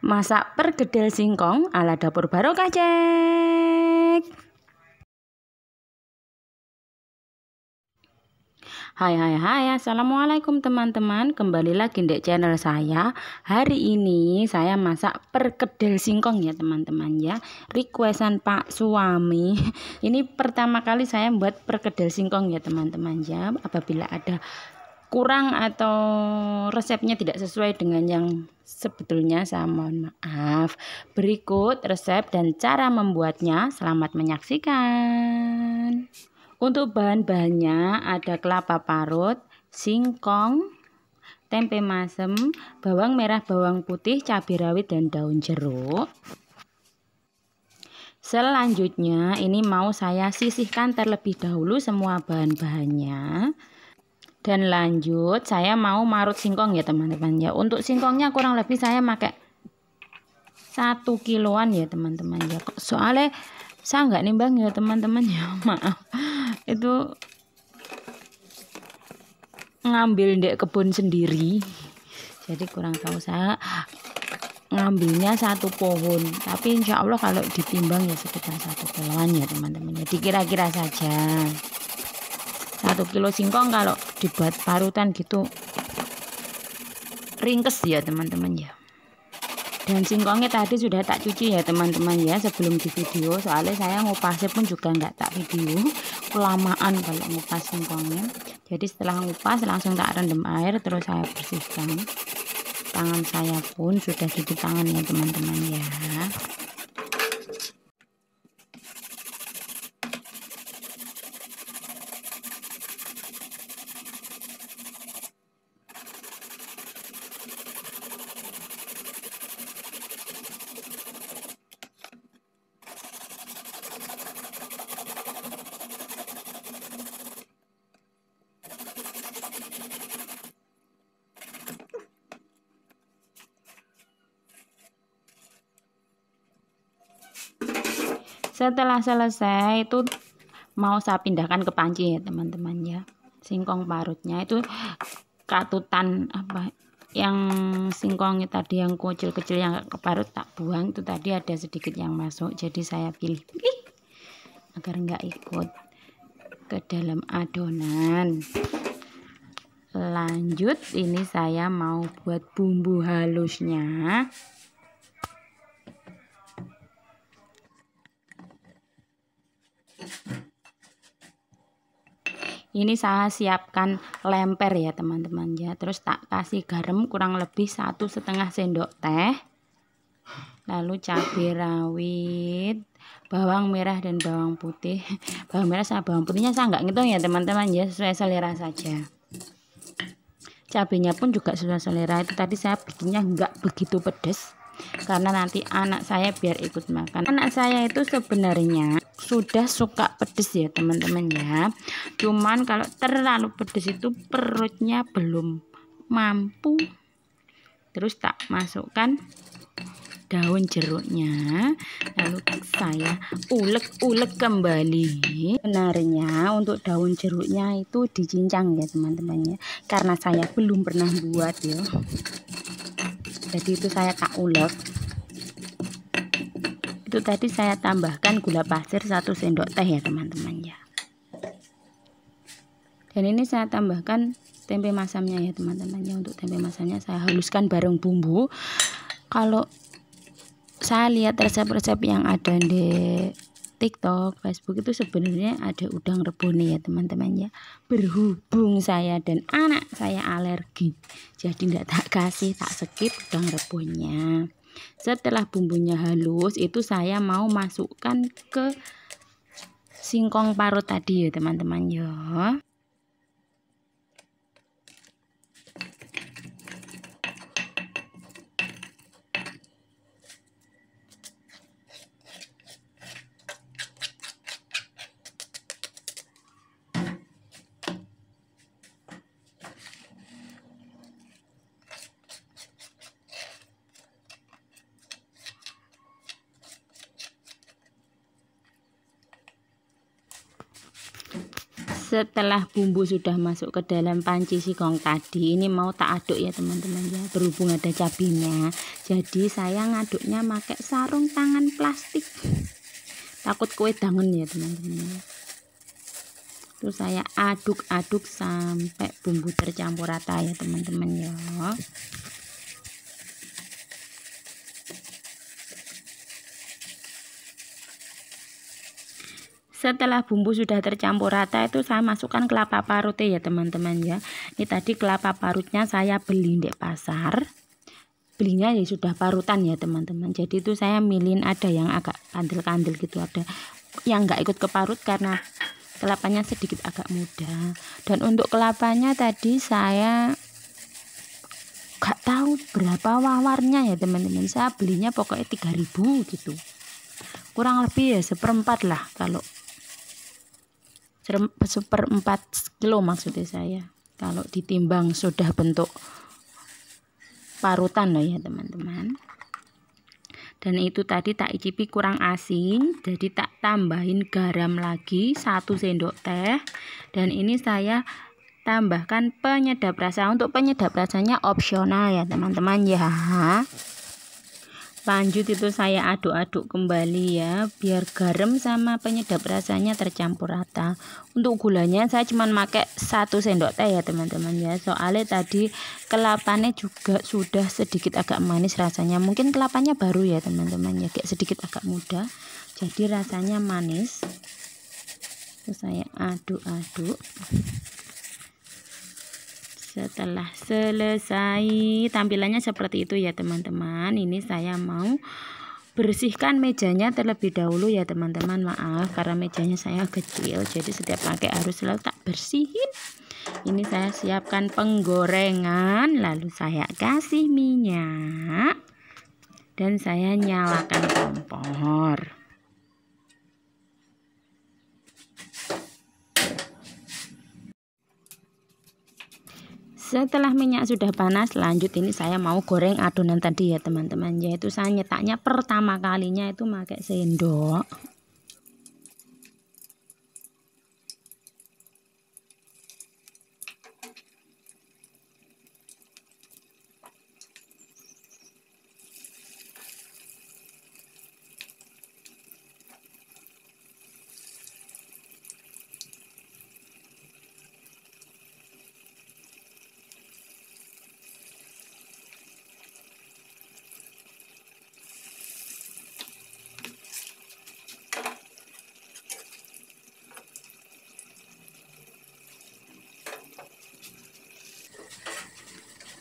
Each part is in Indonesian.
Masak perkedel singkong ala dapur barokah cek. Hai, assalamualaikum teman-teman, kembali lagi di channel saya. Hari ini saya masak perkedel singkong ya teman-teman ya, requestan Pak suami. Ini pertama kali saya buat perkedel singkong ya teman-teman ya. Apabila ada kurang atau resepnya tidak sesuai dengan yang sebetulnya, saya mohon maaf. Berikut resep dan cara membuatnya, selamat menyaksikan. Untuk bahan-bahannya ada kelapa parut, singkong, tempe masem, bawang merah, bawang putih, cabai rawit dan daun jeruk. Selanjutnya ini mau saya sisihkan terlebih dahulu semua bahan-bahannya. Dan lanjut saya mau marut singkong ya teman-teman ya. Untuk singkongnya kurang lebih saya pakai 1 kiloan ya teman-teman ya. Soalnya saya nggak nimbang ya teman-teman ya, maaf. Itu ngambil di kebun sendiri. Jadi kurang tahu, saya ngambilnya 1 pohon. Tapi insya Allah kalau ditimbang ya sekitar 1 kiloan ya teman-teman ya. Dikira-kira saja. 1 kilo singkong kalau dibuat parutan gitu ringkes ya teman-teman ya. Dan singkongnya tadi sudah tak cuci ya teman-teman ya sebelum di video, soalnya saya ngupasnya pun juga nggak tak video, kelamaan kalau ngupas singkongnya. Jadi setelah ngupas langsung tak rendam air, terus saya bersihkan. Tangan saya pun sudah cuci tangan ya teman-teman ya. Setelah selesai itu mau saya pindahkan ke panci ya teman-teman ya. Singkong parutnya itu katutan apa yang singkongnya tadi yang kecil-kecil yang keparut tak buang, itu tadi ada sedikit yang masuk, jadi saya pilih agar nggak ikut ke dalam adonan. Lanjut ini saya mau buat bumbu halusnya. Ini saya siapkan lemper ya teman-teman ya. Terus tak kasih garam kurang lebih 1,5 sendok teh. Lalu cabai rawit, bawang merah dan bawang putih. Bawang merah sama bawang putihnya saya nggak ngitung ya teman-teman ya, sesuai selera saja. Cabenya pun juga sesuai selera. Itu tadi saya bikinnya nggak begitu pedas, karena nanti anak saya biar ikut makan. Anak saya itu sebenarnya sudah suka pedas ya teman-teman ya, cuman kalau terlalu pedas itu perutnya belum mampu. Terus tak masukkan daun jeruknya, lalu saya ulek-ulek kembali. Sebenarnya untuk daun jeruknya itu dicincang ya teman-teman ya, karena saya belum pernah buat ya, jadi itu saya tak ulek. Itu tadi saya tambahkan gula pasir 1 sendok teh ya teman-teman ya. Dan ini saya tambahkan tempe masamnya ya teman-teman ya. Untuk tempe masamnya saya haluskan bareng bumbu. Kalau saya lihat resep-resep yang ada di TikTok, Facebook itu sebenarnya ada udang rebone ya teman-teman ya. Berhubung saya dan anak saya alergi, jadi tidak tak kasih, tak skip udang rebonnya. Setelah bumbunya halus itu saya mau masukkan ke singkong parut tadi ya teman-teman ya. Setelah bumbu sudah masuk ke dalam panci singkong tadi, ini mau tak aduk ya teman-teman ya. Berhubung ada cabenya, Jadi saya ngaduknya pakai sarung tangan plastik. Takut kue dangen ya teman-teman. Terus saya aduk-aduk sampai bumbu tercampur rata ya teman-teman ya. Setelah bumbu sudah tercampur rata itu saya masukkan kelapa parutnya ya teman-teman ya. Ini tadi kelapa parutnya saya beli di pasar. Belinya ya sudah parutan ya teman-teman. Jadi itu saya milihin ada yang agak kandel-kandel gitu, ada yang nggak ikut keparut karena kelapanya sedikit agak muda. Dan untuk kelapanya tadi saya nggak tahu berapa wawarnya ya teman-teman. Saya belinya pokoknya 3.000 gitu. Kurang lebih ya seperempat lah, kalau seperempat kilo maksudnya saya, kalau ditimbang sudah bentuk parutan loh ya teman-teman. Dan itu tadi tak icipi kurang asin, jadi tak tambahin garam lagi 1 sendok teh. Dan ini saya tambahkan penyedap rasa. Untuk penyedap rasanya opsional ya teman-teman ya. Lanjut itu saya aduk-aduk kembali ya, biar garam sama penyedap rasanya tercampur rata. Untuk gulanya saya cuma pakai 1 sendok teh ya teman-teman ya. Soalnya tadi kelapanya juga sudah sedikit agak manis rasanya. Mungkin kelapanya baru ya teman-teman ya, kayak sedikit agak muda. Jadi rasanya manis. Terus saya aduk-aduk. Setelah selesai, tampilannya seperti itu ya teman-teman. Ini saya mau bersihkan mejanya terlebih dahulu ya teman-teman. Maaf karena mejanya saya kecil, jadi setiap pakai harus selalu tak bersihin. Ini saya siapkan penggorengan, lalu saya kasih minyak dan saya nyalakan kompor. Setelah minyak sudah panas, lanjut ini saya mau goreng adonan tadi ya teman-teman. Yaitu saya nyetaknya pertama kalinya itu pakai sendok.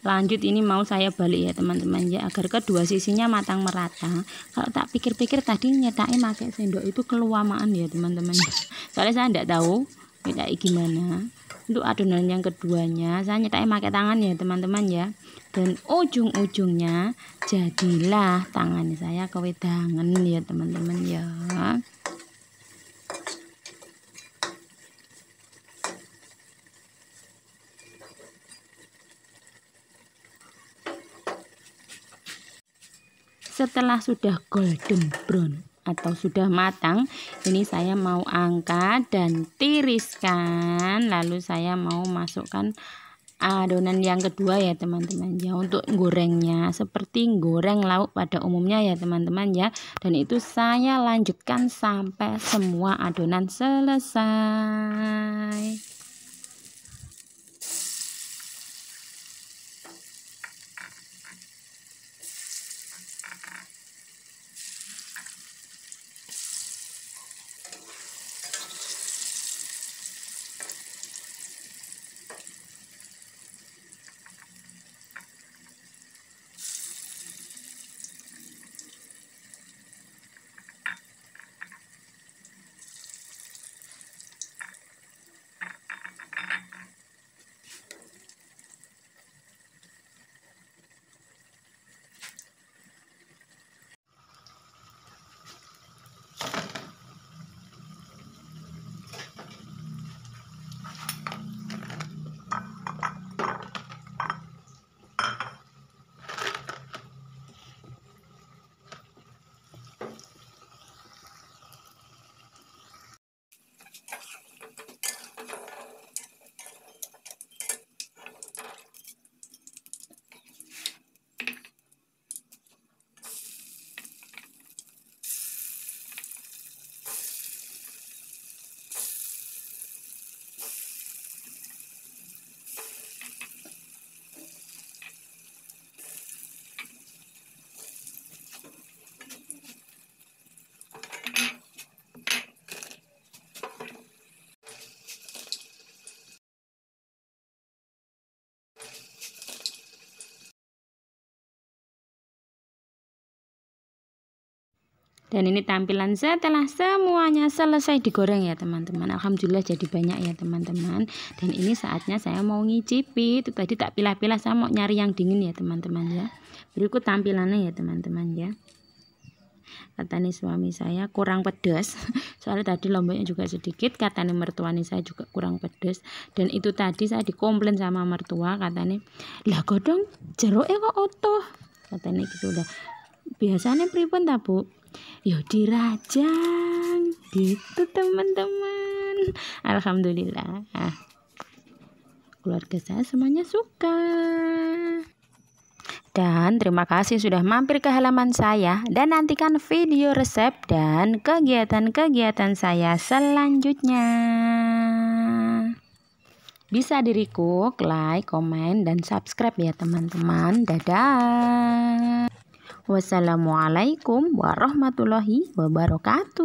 Lanjut ini mau saya balik ya teman-teman ya, agar kedua sisinya matang merata. Kalau tak pikir-pikir tadi nyetaknya pakai sendok itu keluamaan ya teman-teman. Soalnya saya tidak tahu nyetaknya gimana. Untuk adonan yang keduanya saya nyetaknya pakai tangan ya teman-teman ya. Dan ujung-ujungnya jadilah tangan saya kewedangan ya teman-teman ya. Setelah sudah golden brown atau sudah matang, ini saya mau angkat dan tiriskan. Lalu saya mau masukkan adonan yang kedua ya teman-teman ya, untuk gorengnya seperti goreng lauk pada umumnya ya teman-teman ya. Dan itu saya lanjutkan sampai semua adonan selesai. Dan ini tampilan setelah semuanya selesai digoreng ya teman-teman. Alhamdulillah jadi banyak ya teman-teman. Dan ini saatnya saya mau ngicipi. Itu tadi tak pilah-pilah, saya mau nyari yang dingin ya teman-teman ya. Berikut tampilannya ya teman-teman ya. Kata nih suami saya kurang pedas. Soalnya tadi lomboknya juga sedikit. Kata nih mertua nih saya juga kurang pedas. Dan itu tadi saya dikomplain sama mertua. Kata nih, lah godong jeruknya kok utuh. Kata nih gitu udah. Biasanya pripun ta Bu? Yo dirajang gitu teman-teman. Alhamdulillah, keluarga saya semuanya suka. Dan terima kasih sudah mampir ke halaman saya, dan nantikan video resep dan kegiatan-kegiatan saya selanjutnya. Bisa di-request, like, komen, dan subscribe ya teman-teman. Dadah. Wassalamualaikum warahmatullahi wabarakatuh.